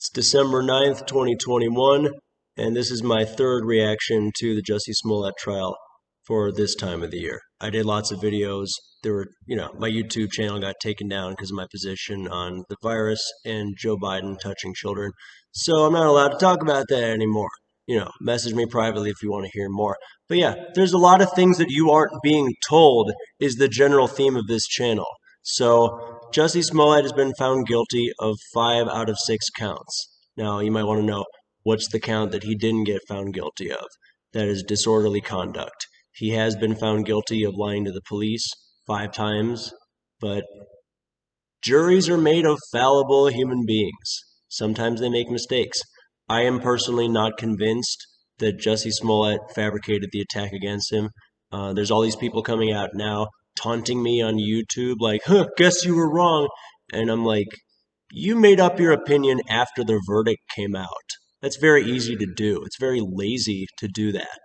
It's December 9th, 2021, and this is my third reaction to the Jussie Smollett trial for this time of the year. I did lots of videos. My YouTube channel got taken down because of my position on the virus and Joe Biden touching children. So I'm not allowed to talk about that anymore. Message me privately if you want to hear more. But yeah, there's a lot of things that you aren't being told is the general theme of this channel. So Jussie Smollett has been found guilty of 5 out of 6 counts. Now, you might want to know what's the count that he didn't get found guilty of. That is disorderly conduct. He has been found guilty of lying to the police 5 times, but juries are made of fallible human beings. Sometimes they make mistakes. I am personally not convinced that Jussie Smollett fabricated the attack against him. There's all these people coming out now taunting me on YouTube like, guess you were wrong. And I'm like, you made up your opinion after the verdict came out. That's very easy to do. It's very lazy to do that.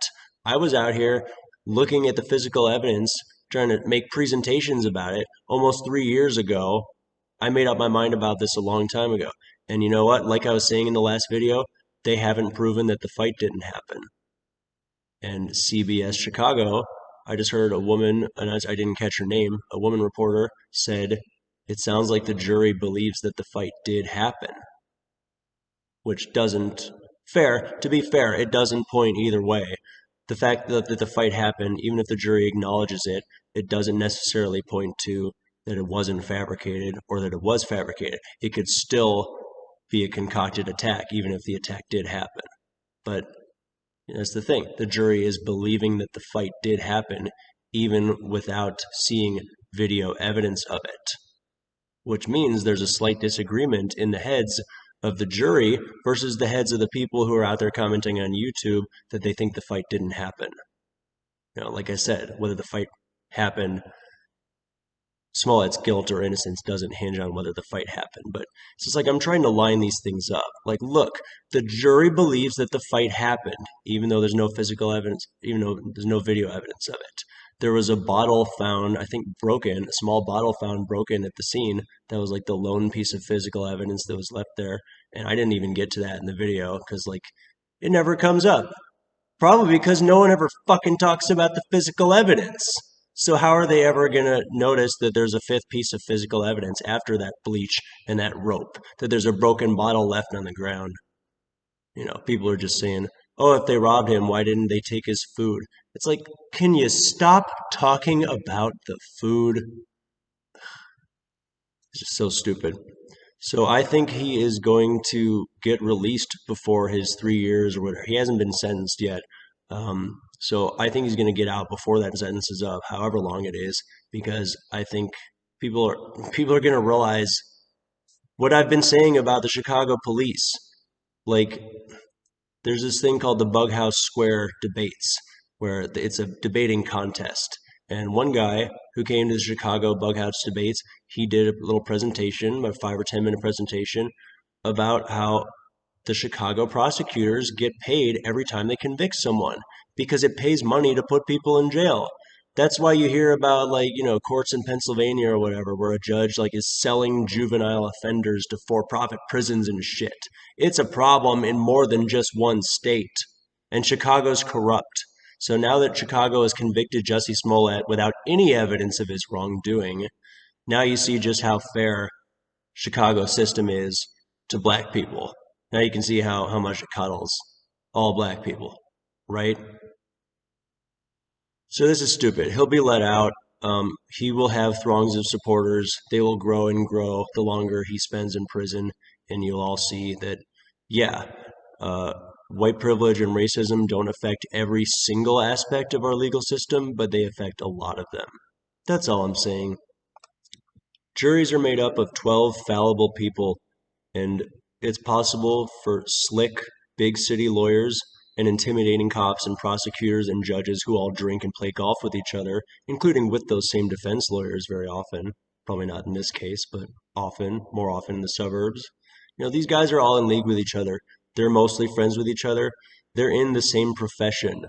I was out here looking at the physical evidence, trying to make presentations about it almost 3 years ago. I made up my mind about this a long time ago. And you know what? Like I was saying in the last video, they haven't proven that the fight didn't happen. And CBS Chicago, I just heard a woman, and I didn't catch her name, a woman reporter said, it sounds like the jury believes that the fight did happen. Which doesn't, to be fair, it doesn't point either way. The fact that the fight happened, even if the jury acknowledges it, it doesn't necessarily point to that it wasn't fabricated or that it was fabricated. It could still be a concocted attack, even if the attack did happen. But that's the thing. The jury is believing that the fight did happen, even without seeing video evidence of it. Which means there's a slight disagreement in the heads of the jury versus the heads of the people who are out there commenting on YouTube that they think the fight didn't happen. Like I said, whether the fight happened, Smollett's guilt or innocence doesn't hinge on whether the fight happened. But it's just like I'm trying to line these things up. Like, look, the jury believes that the fight happened, even though there's no physical evidence, even though there's no video evidence of it. There was a bottle found, I think broken, a small bottle found broken at the scene. That was like the lone piece of physical evidence that was left there. And I didn't even get to that in the video because, like, it never comes up. Probably because no one ever fucking talks about the physical evidence. So how are they ever going to notice that there's a 5th piece of physical evidence after that bleach and that rope, that there's a broken bottle left on the ground? People are just saying, oh, if they robbed him, why didn't they take his food? It's like, can you stop talking about the food? It's just so stupid. So I think he is going to get released before his 3 years or whatever. He hasn't been sentenced yet. So I think he's going to get out before that sentence is up, however long it is, because I think people are going to realize what I've been saying about the Chicago police. Like, there's this thing called the Bughouse Square debates, where it's a debating contest. And one guy who came to the Chicago Bughouse debates, he did a little presentation, a 5 or 10 minute presentation, about how the Chicago prosecutors get paid every time they convict someone because it pays money to put people in jail. That's why you hear about, like, courts in Pennsylvania or whatever, where a judge is selling juvenile offenders to for-profit prisons and shit. It's a problem in more than just one state. And Chicago's corrupt. So now that Chicago has convicted Jussie Smollett without any evidence of his wrongdoing, now you see just how fair Chicago's system is to black people. Now you can see how much it cuddles all black people, right? So this is stupid. He'll be let out. He will have throngs of supporters. They will grow and grow the longer he spends in prison. And you'll all see that, yeah, white privilege and racism don't affect every single aspect of our legal system, but they affect a lot of them. That's all I'm saying. Juries are made up of 12 fallible people, and it's possible for slick, big city lawyers and intimidating cops and prosecutors and judges who all drink and play golf with each other, including with those same defense lawyers very often. Probably not in this case, but more often in the suburbs. These guys are all in league with each other. They're mostly friends with each other. They're in the same profession.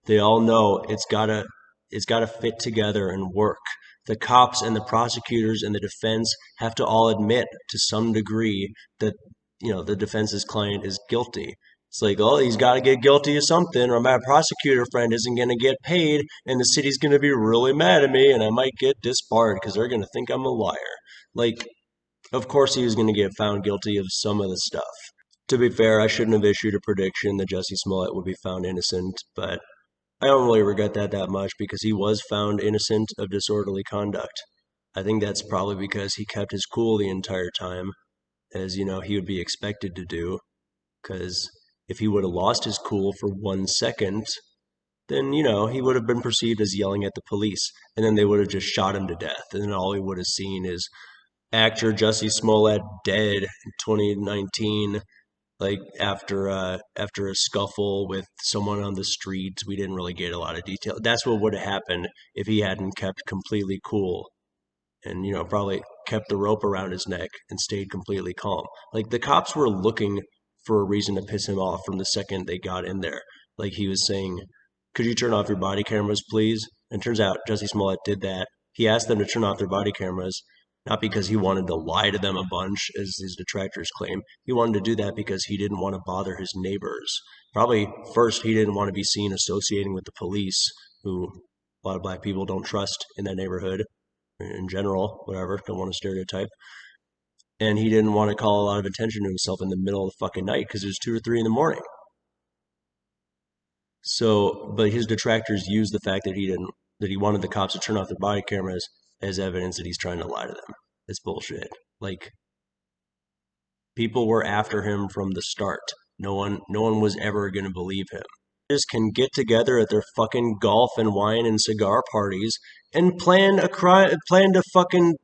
They all know it's gotta fit together and work. The cops and the prosecutors and the defense have to all admit to some degree that the defense's client is guilty. It's like, oh, he's got to get guilty of something, or my prosecutor friend isn't going to get paid, and the city's going to be really mad at me, and I might get disbarred because they're going to think I'm a liar. Like, of course he was going to get found guilty of some of the stuff. To be fair, I shouldn't have issued a prediction that Jussie Smollett would be found innocent, but I don't really regret that much because he was found innocent of disorderly conduct. I think that's probably because he kept his cool the entire time, as he would be expected to do. Because if he would have lost his cool for 1 second, then he would have been perceived as yelling at the police, and then they would have just shot him to death, and then all he would have seen is actor Jussie Smollett dead in 2019, like after a scuffle with someone on the street. We didn't really get a lot of detail. That's what would have happened if he hadn't kept completely cool and probably kept the rope around his neck and stayed completely calm. Like, the cops were looking for a reason to piss him off from the second they got in there. Like, he was saying, could you turn off your body cameras, please? And turns out Jussie Smollett did that. He asked them to turn off their body cameras, not because he wanted to lie to them a bunch, as his detractors claim. He wanted to do that because he didn't want to bother his neighbors. Probably first, he didn't want to be seen associating with the police, who a lot of black people don't trust in that neighborhood. In general, whatever, don't want to stereotype. And he didn't want to call a lot of attention to himself in the middle of the fucking night because it was 2 or 3 in the morning. So, but his detractors used the fact that he wanted the cops to turn off their body cameras as evidence that he's trying to lie to them. It's bullshit. Like, people were after him from the start. No one was ever going to believe him. Can get together at their fucking golf and wine and cigar parties and plan to fucking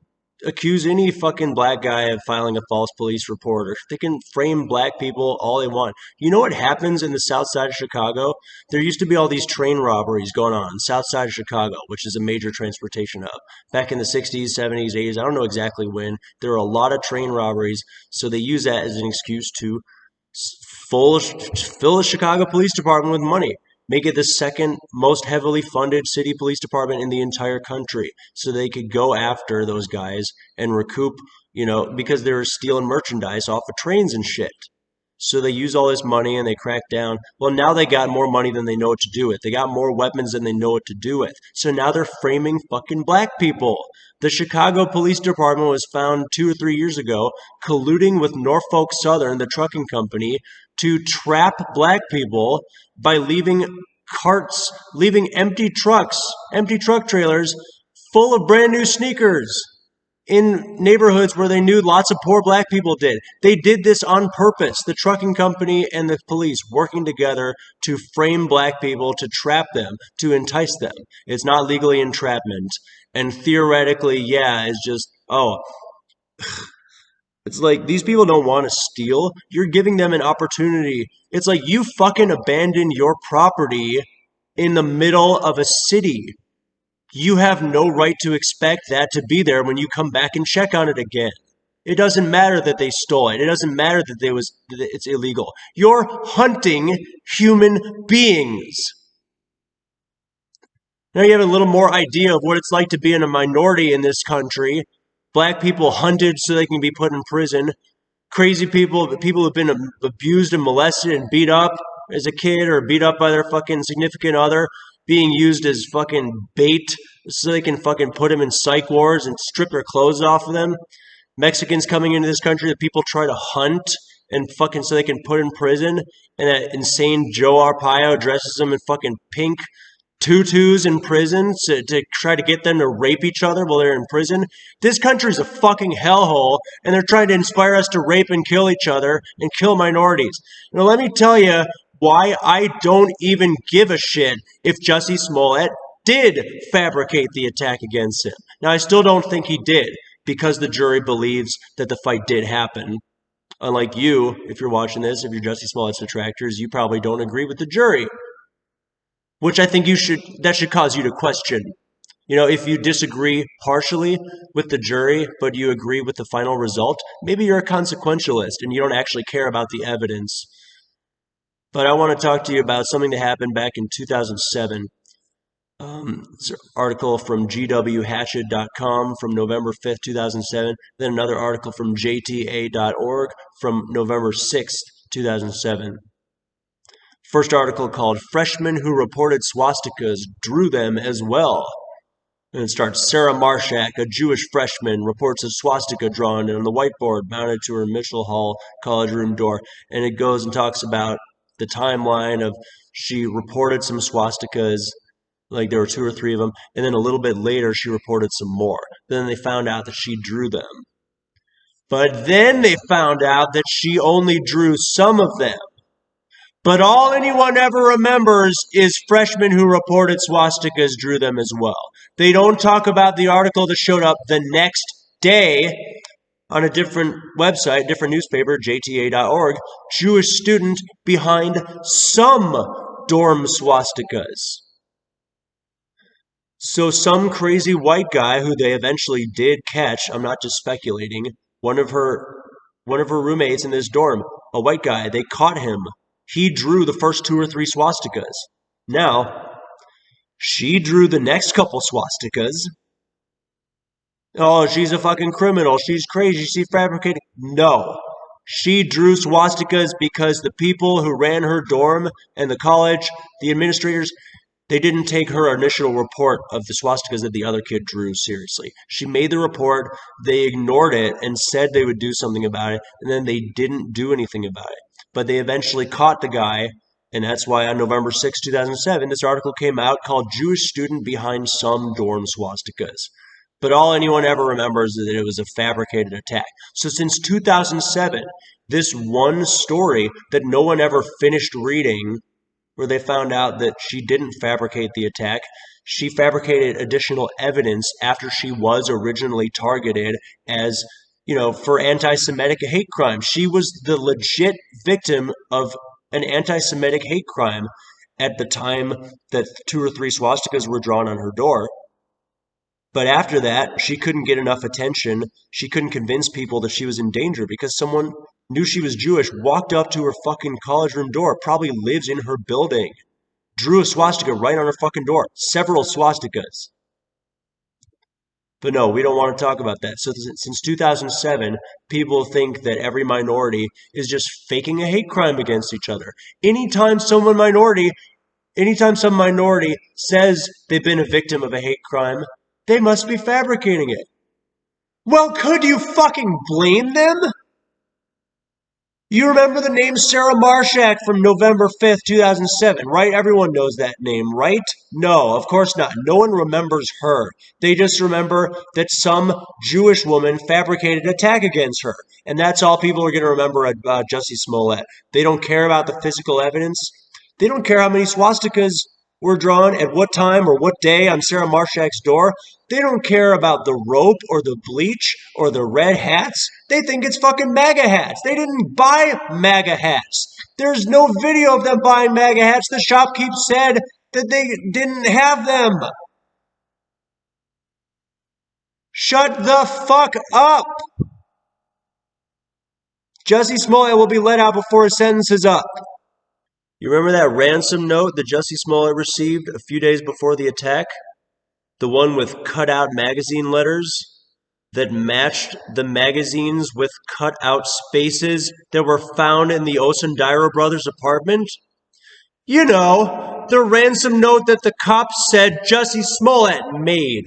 accuse any fucking black guy of filing a false police report, or they can frame black people all they want. You know what happens in the south side of Chicago? There used to be all these train robberies going on the south side of Chicago, which is a major transportation hub. Back in the 60s, 70s, 80s, I don't know exactly when, there were a lot of train robberies, so they use that as an excuse to fill the Chicago Police Department with money. Make it the second most heavily funded city police department in the entire country, so they could go after those guys and recoup, because they were stealing merchandise off of trains and shit. So they use all this money and they crack down. Well, now they got more money than they know what to do with. They got more weapons than they know what to do with. So now they're framing fucking black people. The Chicago Police Department was found 2 or 3 years ago colluding with Norfolk Southern, the trucking company, to trap black people by leaving empty truck trailers full of brand new sneakers in neighborhoods where they knew lots of poor black people did. They did this on purpose. The trucking company and the police working together to frame black people, to trap them, to entice them. It's not legally entrapment. And theoretically, it's just, it's like, these people don't want to steal. You're giving them an opportunity. It's like you fucking abandoned your property in the middle of a city. You have no right to expect that to be there when you come back and check on it again. It doesn't matter that they stole it. It doesn't matter that it's illegal. You're hunting human beings. Now you have a little more idea of what it's like to be in a minority in this country. Black people hunted so they can be put in prison. Crazy people who've been abused and molested and beat up as a kid, or beat up by their fucking significant other, being used as fucking bait so they can fucking put them in psych wards and strip their clothes off of them. Mexicans coming into this country that people try to hunt and fucking so they can put in prison, and that insane Joe Arpaio dresses them in fucking pink tutus in prison to try to get them to rape each other while they're in prison. This country's a fucking hellhole, and they're trying to inspire us to rape and kill each other and kill minorities. Now, let me tell you why I don't even give a shit if Jussie Smollett did fabricate the attack against him. Now, I still don't think he did, because the jury believes that the fight did happen. Unlike you, if you're watching this, if you're Jussie Smollett's detractors, you probably don't agree with the jury, which I think that should cause you to question. If you disagree partially with the jury, but you agree with the final result, maybe you're a consequentialist and you don't actually care about the evidence. But I want to talk to you about something that happened back in 2007. It's an article from gwhatchet.com from November 5th, 2007. Then another article from jta.org from November 6th, 2007. First article called Freshmen Who Reported Swastikas Drew Them as Well. And it starts, Sarah Marshak, a Jewish freshman, reports a swastika drawn on the whiteboard mounted to her Mitchell Hall college room door. And it goes and talks about the timeline of she reported some swastikas, like there were 2 or 3 of them, and then a little bit later she reported some more. Then they found out that she drew them. But then they found out that she only drew some of them. But all anyone ever remembers is freshmen who reported swastikas drew them as well. They don't talk about the article that showed up the next day on a different website, different newspaper, jta.org, Jewish student behind some dorm swastikas. So some crazy white guy who they eventually did catch, I'm not just speculating, one of her roommates in this dorm, a white guy, they caught him. He drew the first 2 or 3 swastikas. Now, she drew the next couple swastikas. Oh, she's a fucking criminal. She's crazy. She fabricated. No. She drew swastikas because the people who ran her dorm and the college, the administrators, they didn't take her initial report of the swastikas that the other kid drew seriously. She made the report, they ignored it and said they would do something about it, and then they didn't do anything about it. But they eventually caught the guy, and that's why on November 6, 2007, this article came out called Jewish Student Behind Some Dorm Swastikas. But all anyone ever remembers is that it was a fabricated attack. So since 2007, this one story that no one ever finished reading, where they found out that she didn't fabricate the attack. She fabricated additional evidence after she was originally targeted as, for anti-Semitic hate crime. She was the legit victim of an anti-Semitic hate crime at the time that 2 or 3 swastikas were drawn on her door. But after that, she couldn't get enough attention. She couldn't convince people that she was in danger because someone knew she was Jewish, walked up to her fucking college room door, probably lives in her building, drew a swastika right on her fucking door. Several swastikas. But no, we don't want to talk about that. So since 2007, people think that every minority is just faking a hate crime against each other. Anytime some minority says they've been a victim of a hate crime, they must be fabricating it. Well, could you fucking blame them? You remember the name Sarah Marshak from November 5th, 2007, right? Everyone knows that name, right? No, of course not. No one remembers her. They just remember that some Jewish woman fabricated an attack against her. And that's all people are going to remember about Jussie Smollett. They don't care about the physical evidence. They don't care how many swastikas were drawn at what time or what day on Sarah Marshak's door. They don't care about the rope or the bleach or the red hats. They think it's fucking MAGA hats. They didn't buy MAGA hats. There's no video of them buying MAGA hats. The shopkeep said that they didn't have them. Shut the fuck up. Jussie Smollett will be let out before his sentence is up. You remember that ransom note that Jussie Smollett received a few days before the attack? The one with cut-out magazine letters that matched the magazines with cut-out spaces that were found in the Osundaira brothers' apartment? You know, the ransom note that the cops said Jussie Smollett made.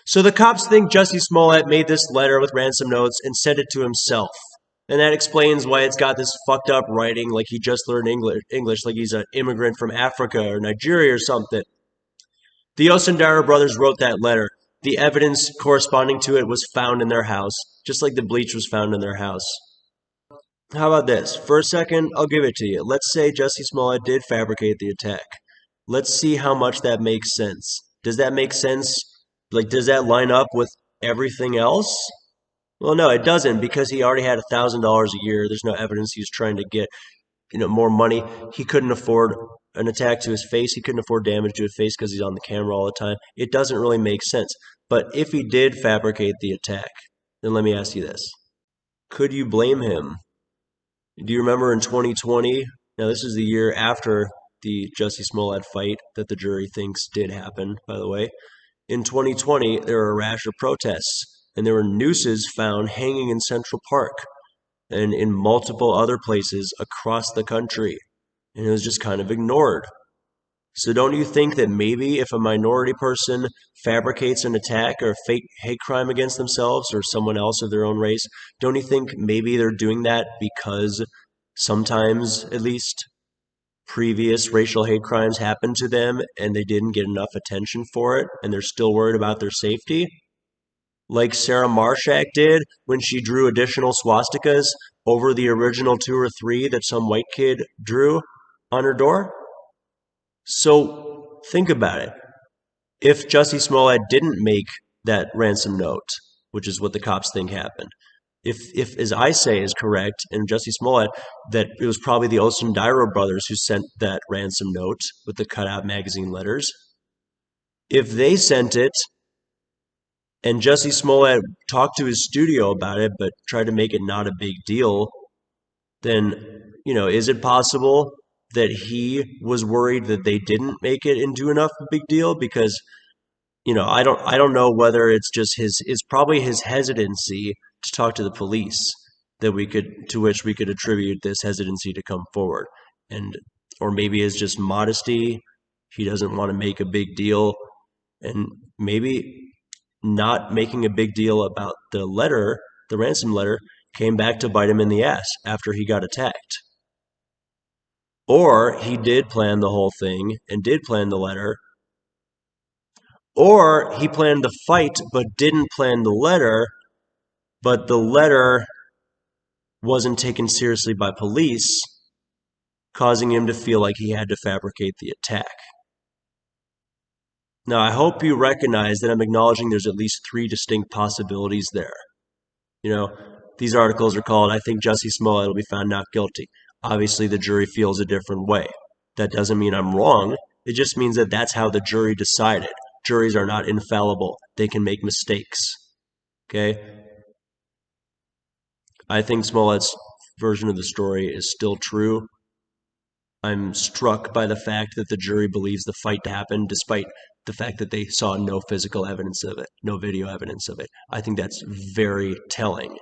So the cops think Jussie Smollett made this letter with ransom notes and sent it to himself. And that explains why it's got this fucked up writing like he just learned English like he's an immigrant from Africa or Nigeria or something. The Osundaira brothers wrote that letter. The evidence corresponding to it was found in their house, just like the bleach was found in their house. How about this? For a second, I'll give it to you. Let's say Jussie Smollett did fabricate the attack. Let's see how much that makes sense. Does that make sense? Like, does that line up with everything else? Well, no, it doesn't, because he already had $1,000 a year. There's no evidence he was trying to get, more money. He couldn't afford an attack to his face. He couldn't afford damage to his face because he's on the camera all the time. It doesn't really make sense. But if he did fabricate the attack, then let me ask you this. Could you blame him? Do you remember in 2020? Now, this is the year after the Jussie Smollett fight that the jury thinks did happen, by the way. In 2020, there were a rash of protests, and there were nooses found hanging in Central Park and in multiple other places across the country, and it was just kind of ignored. So don't you think that maybe if a minority person fabricates an attack or a fake hate crime against themselves or someone else of their own race, don't you think maybe they're doing that because sometimes, at least, previous racial hate crimes happened to them and they didn't get enough attention for it and they're still worried about their safety? Like Sarah Marshak did when she drew additional swastikas over the original 2 or 3 that some white kid drew on her door? So think about it. If Jussie Smollett didn't make that ransom note, which is what the cops think happened, if as I say is correct, and Jussie Smollett, that it was probably the Osundairo brothers who sent that ransom note with the cutout magazine letters, if they sent it and Jussie Smollett talked to his studio about it but tried to make it not a big deal, then, is it possible that he was worried that they didn't make it into enough of a big deal? Because, I don't know whether it's just it's probably his hesitancy to talk to the police to which we could attribute this hesitancy to come forward. And, or maybe it's just modesty. He doesn't want to make a big deal. And maybe not making a big deal about the ransom letter, came back to bite him in the ass after he got attacked. Or he did plan the whole thing and did plan the letter. Or he planned the fight but didn't plan the letter, but the letter wasn't taken seriously by police, causing him to feel like he had to fabricate the attack. Now, I hope you recognize that I'm acknowledging there's at least 3 distinct possibilities there. These articles are called, "I think Jussie Smollett will be found not guilty." Obviously, the jury feels a different way. That doesn't mean I'm wrong. It just means that that's how the jury decided. Juries are not infallible. They can make mistakes. Okay? I think Smollett's version of the story is still true. I'm struck by the fact that the jury believes the fight happened despite the fact that they saw no physical evidence of it, no video evidence of it. I think that's very telling.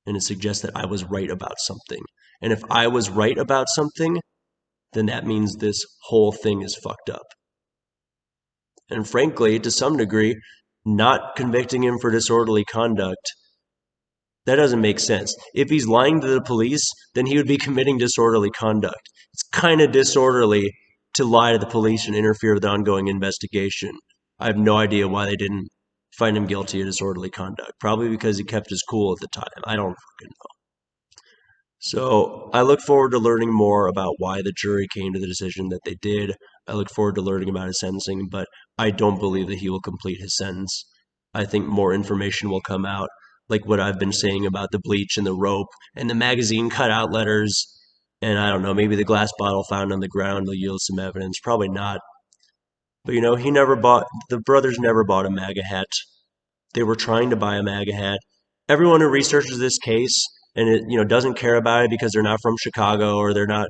And it suggests that I was right about something. And if I was right about something, then that means this whole thing is fucked up. And frankly, to some degree, not convicting him for disorderly conduct, that doesn't make sense. If he's lying to the police, then he would be committing disorderly conduct. It's kind of disorderly to lie to the police and interfere with the ongoing investigation. I have no idea why they didn't find him guilty of disorderly conduct. Probably because he kept his cool at the time. I don't fucking know. So I look forward to learning more about why the jury came to the decision that they did. I look forward to learning about his sentencing, but I don't believe that he will complete his sentence. I think more information will come out, like what I've been saying about the bleach and the rope and the magazine cutout letters. And I don't know, maybe the glass bottle found on the ground will yield some evidence. Probably not. But the brothers never bought a MAGA hat. They were trying to buy a MAGA hat. Everyone who researches this case and doesn't care about it because they're not from Chicago or they're not,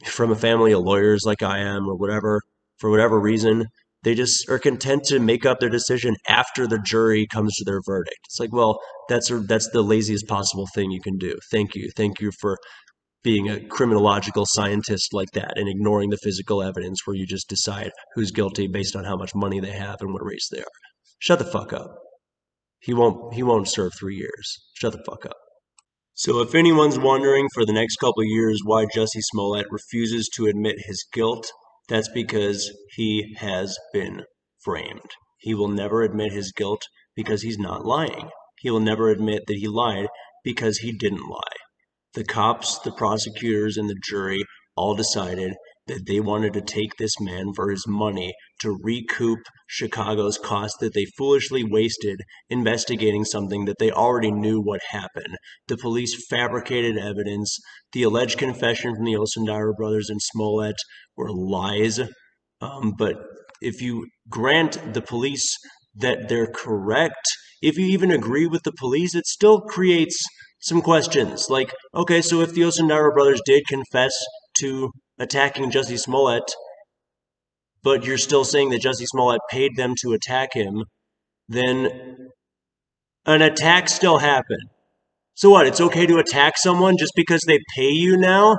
from a family of lawyers like I am or whatever, for whatever reason, they just are content to make up their decision after the jury comes to their verdict. It's like, well, that's the laziest possible thing you can do. Thank you for being a criminological scientist like that and ignoring the physical evidence where you just decide who's guilty based on how much money they have and what race they are. Shut the fuck up. He won't serve 3 years. Shut the fuck up. So if anyone's wondering for the next couple of years why Jussie Smollett refuses to admit his guilt, that's because he has been framed. He will never admit his guilt because he's not lying. He will never admit that he lied because he didn't lie. The cops, the prosecutors, and the jury all decided that they wanted to take this man for his money to recoup Chicago's cost that they foolishly wasted investigating something that they already knew what happened. The police fabricated evidence. The alleged confession from the Osundairo brothers and Smollett were lies. But if you grant the police that they're correct, if you even agree with the police, it still creates some questions like, okay, so if the Osundaira brothers did confess to attacking Jussie Smollett, but you're still saying that Jussie Smollett paid them to attack him, then an attack still happened. So what? It's okay to attack someone just because they pay you now?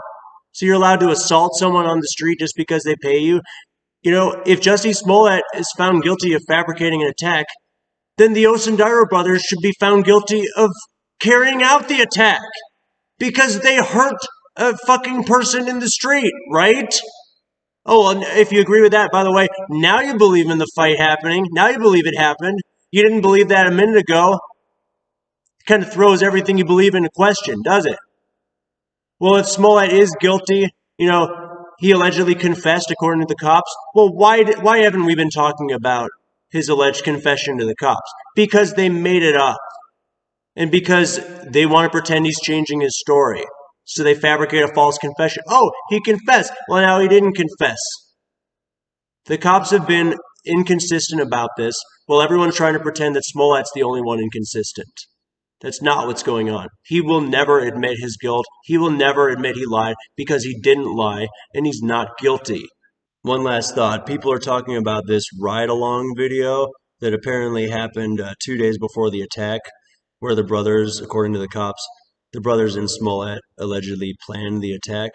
So you're allowed to assault someone on the street just because they pay you? You know, if Jussie Smollett is found guilty of fabricating an attack, then the Osundaira brothers should be found guilty of carrying out the attack because they hurt a fucking person in the street, right? Oh, and if you agree with that, by the way, now you believe in the fight happening. Now you believe it happened. You didn't believe that a minute ago. It kind of throws everything you believe into question, does it? Well, if Smollett is guilty, you know, he allegedly confessed according to the cops. Well, why haven't we been talking about his alleged confession to the cops? Because they made it up. And because they want to pretend he's changing his story. So they fabricate a false confession. Oh, he confessed. Well, now he didn't confess. The cops have been inconsistent about this, while everyone's trying to pretend that Smollett's the only one inconsistent. That's not what's going on. He will never admit his guilt. He will never admit he lied because he didn't lie, and he's not guilty. One last thought. People are talking about this ride-along video that apparently happened 2 days before the attack, where the brothers, according to the cops, the brothers in Smollett allegedly planned the attack.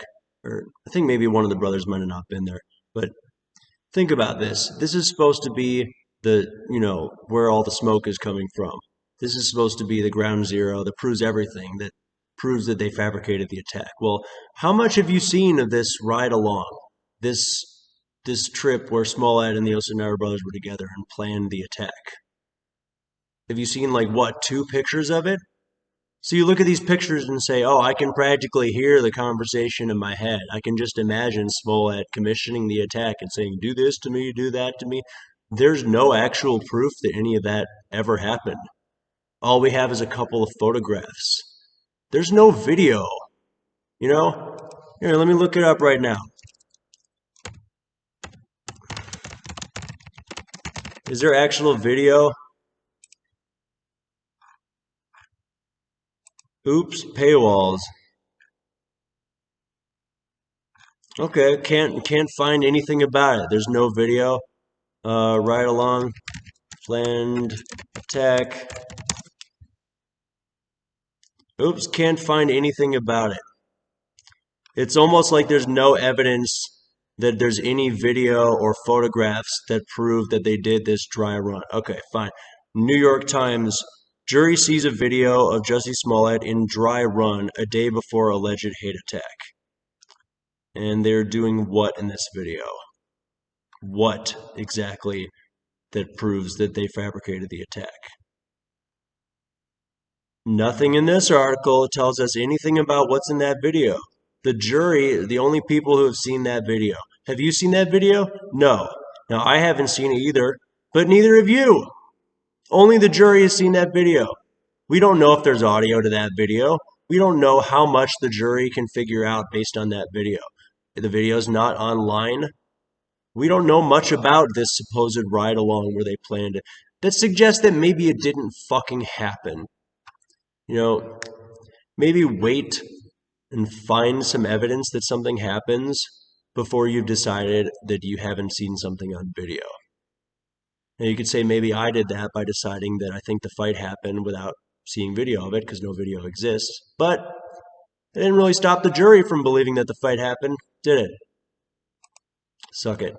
Or I think maybe one of the brothers might have not been there. But think about this. This is supposed to be where all the smoke is coming from. This is supposed to be the ground zero that proves everything, that proves that they fabricated the attack. Well, how much have you seen of this ride along? This trip where Smollett and the Osundaira brothers were together and planned the attack? Have you seen, 2 pictures of it? So you look at these pictures and say, oh, I can practically hear the conversation in my head. I can just imagine Smollett commissioning the attack and saying, do this to me, do that to me. There's no actual proof that any of that ever happened. All we have is a couple of photographs. There's no video, you know? Here, let me look it up right now. Is there actual video? Oops, paywalls. Okay, can't find anything about it. There's no video. Ride along, planned attack. Oops, can't find anything about it. It's almost like there's no evidence that there's any video or photographs that prove that they did this dry run. Okay, fine. New York Times, jury sees a video of Jussie Smollett in dry run a day before alleged hate attack. And they're doing what in this video? What exactly that proves that they fabricated the attack? Nothing in this article tells us anything about what's in that video. The jury, the only people who have seen that video. Have you seen that video? No. Now, I haven't seen it either, but neither have you. Only the jury has seen that video. We don't know if there's audio to that video. We don't know how much the jury can figure out based on that video. The video's not online. We don't know much about this supposed ride-along where they planned it. That suggests that maybe it didn't fucking happen. Maybe wait and find some evidence that something happens before you've decided that you haven't seen something on video. Now, you could say maybe I did that by deciding that I think the fight happened without seeing video of it because no video exists. But it didn't really stop the jury from believing that the fight happened, did it? Suck it.